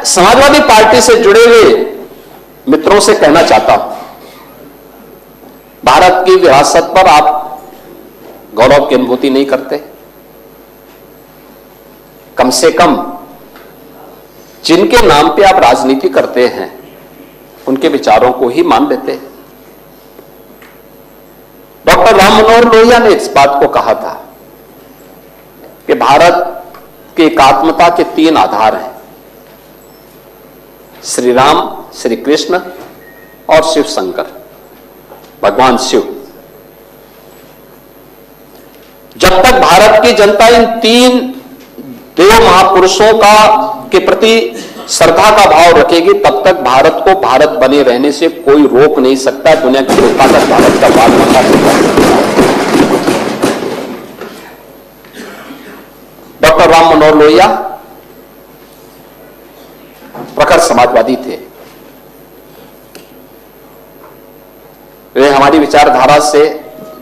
Samajwadi party से जुड़े हुए मित्रों से कहना चाहता हूं, भारत की विरासत पर आप गौरव की अनुभूति नहीं करते? कम से कम जिनके नाम पे आप राजनीति करते हैं उनके विचारों को ही मान लेते। डॉक्टर राम मनोहर लोहिया ने इस बात को कहा था कि भारत की एकात्मता के 3 आधार हैं, श्री राम, श्री कृष्ण और शिव शंकर, भगवान शिव। जब तक भारत की जनता इन 3 देव महापुरुषों के प्रति श्रद्धा का भाव रखेगी, तब तक भारत को भारत बने रहने से कोई रोक नहीं सकता। दुनिया की कोई ताकत भारत का बात नहीं कर सकता। डॉक्टर राम मनोहर लोहिया प्रखर समाजवादी थे। वे हमारी विचारधारा से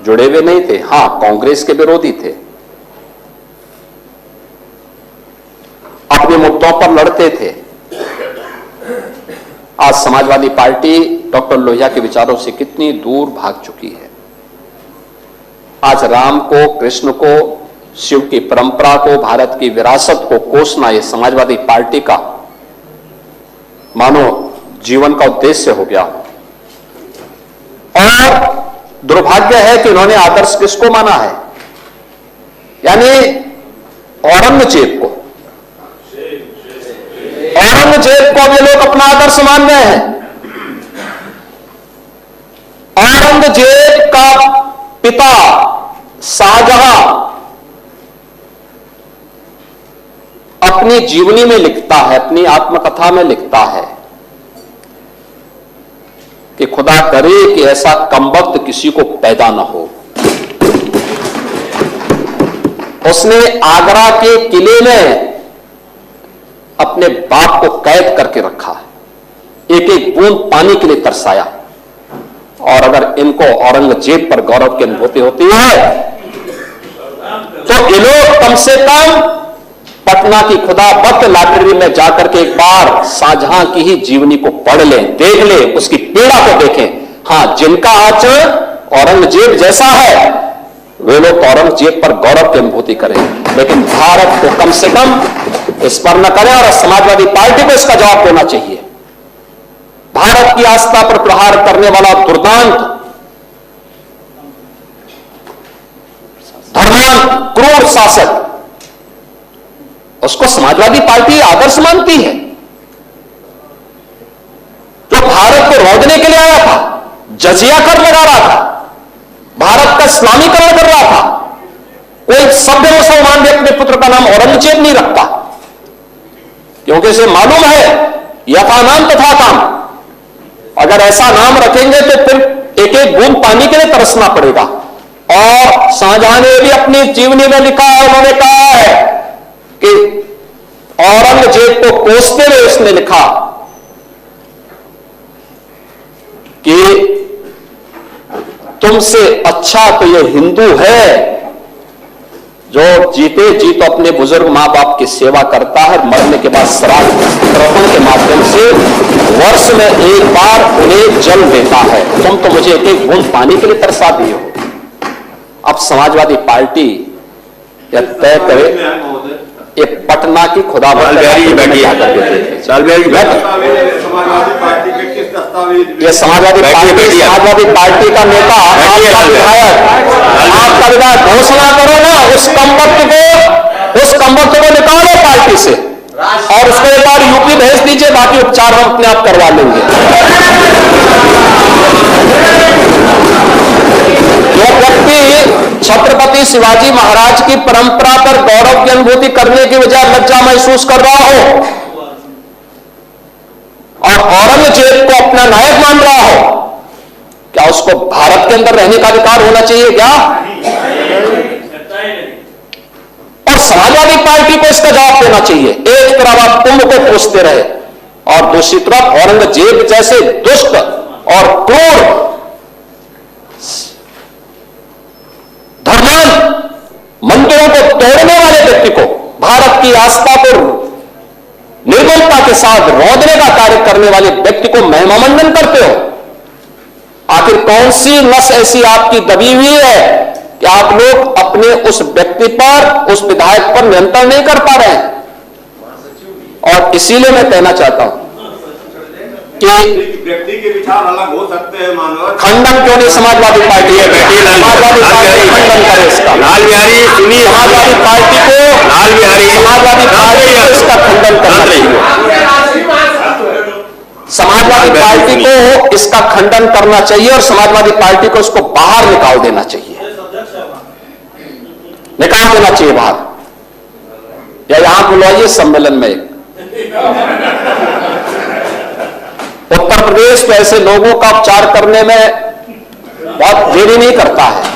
जुड़े हुए नहीं थे, हां कांग्रेस के विरोधी थे, अपने मुद्दों पर लड़ते थे। आज समाजवादी पार्टी डॉक्टर लोहिया के विचारों से कितनी दूर भाग चुकी है। आज राम को, कृष्ण को, शिव की परंपरा को, भारत की विरासत को कोसना यह समाजवादी पार्टी का मानो जीवन का उद्देश्य हो गया। और दुर्भाग्य है कि उन्होंने आदर्श किसको माना है? यानी औरंगजेब को। औरंगजेब को ये लोग अपना आदर्श मान रहे हैं। औरंगजेब का पिता शाहजहां अपनी जीवनी में लिखता है, अपनी आत्मकथा में लिखता है कि खुदा करे कि ऐसा कमबख्त किसी को पैदा ना हो। उसने आगरा के किले में अपने बाप को कैद करके रखा, एक एक बूंद पानी के लिए तरसाया। और अगर इनको औरंगजेब पर गौरव की अनुभूति होती है तो ये लोग कम से कम पटना की खुदाबख्त लाइब्रेरी में जाकर के एक बार शाहजहां की ही जीवनी को पढ़ लें, देख लें, उसकी पीड़ा को देखें। हां, जिनका आचरण औरंगजेब जैसा है वे लोग औरंगजेब पर गौरव की अनुभूति करें, लेकिन भारत को कम से कम इस पर न करें। और समाजवादी पार्टी को इसका जवाब देना चाहिए। भारत की आस्था पर प्रहार करने वाला दुर्दांत, धर्मांत, क्रूर शासक, उसको समाजवादी पार्टी आदर्श मानती है। जो भारत को रोकने के लिए आया था, जजिया कर लगा रहा था, भारत का इस्लामीकरण कर रहा था, कोई सभ्य मुसलमान भी अपने पुत्र का नाम औरंगजेब नहीं रखता, क्योंकि इसे मालूम है यथा नाम तथा काम। अगर ऐसा नाम रखेंगे तो फिर एक एक बूंद पानी के लिए तरसना पड़ेगा। और शाहजहां ने भी अपनी जीवनी में लिखा है, उन्होंने कहा है कि औरंगजेब को कोसते हुए उसने लिखा कि तुमसे अच्छा तो ये हिंदू है जो जीते जी तो अपने बुजुर्ग मां बाप की सेवा करता है, मरने के बाद श्राद्ध तर्पण के माध्यम से वर्ष में एक बार उन्हें जल देता है। तुम तो मुझे एक एक बूंद पानी के लिए तरसा दिए हो। अब समाजवादी पार्टी यह तय करे, ये पटना की खुदाबख्त ये समाजवादी पार्टी का नेता, आपका विधायक घोषणा करो ना, उस कमबख्त को निकालो पार्टी से और उसको एक बार यूपी भेज दीजिए, बाकी उपचार हम अपने आप करवा लेंगे। जो व्यक्ति छत्रपति शिवाजी महाराज की परंपरा पर गौरव की अनुभूति करने की बजाय लज्जा महसूस कर रहा हो और औरंगजेब को अपना नायक मान रहा हो, क्या उसको भारत के अंदर रहने का अधिकार होना चाहिए क्या? और समाजवादी पार्टी को इसका जवाब देना चाहिए। एक तरफ आप कुंभ को कोसते रहे और दूसरी तरफ औरंगजेब जैसे दुष्ट और क्रूर धर्मांध मंदिरों को तोड़ने वाले व्यक्ति को, भारत की आस्था को निर्मलता के साथ रौंदने का कार्य करने वाले व्यक्ति को महिमामंडन करते हो। आखिर कौन सी नस ऐसी आपकी दबी हुई है कि आप लोग अपने उस व्यक्ति पर, उस विधायक पर नियंत्रण नहीं कर पा रहे हैं? और इसीलिए मैं कहना चाहता हूं कि व्यक्ति के विचार अलग हो सकते हैं, मानव खंडन क्यों नहीं समाजवादी पार्टी है? समाजवादी पार्टी खंडन करे इसका। लाल बिहारी सुनिए, समाजवादी पार्टी को, लाल बिहारी समाजवादी पार्टी को इसका खंडन करना चाहिए। समाजवादी पार्टी को इसका खंडन करना चाहिए और समाजवादी पार्टी को इसको बाहर निकाल देना चाहिए, निकाल देना चाहिए बाहर, या यहां बुलवाइए सम्मेलन में। उत्तर प्रदेश तो ऐसे लोगों का उपचार करने में बहुत देरी नहीं करता है।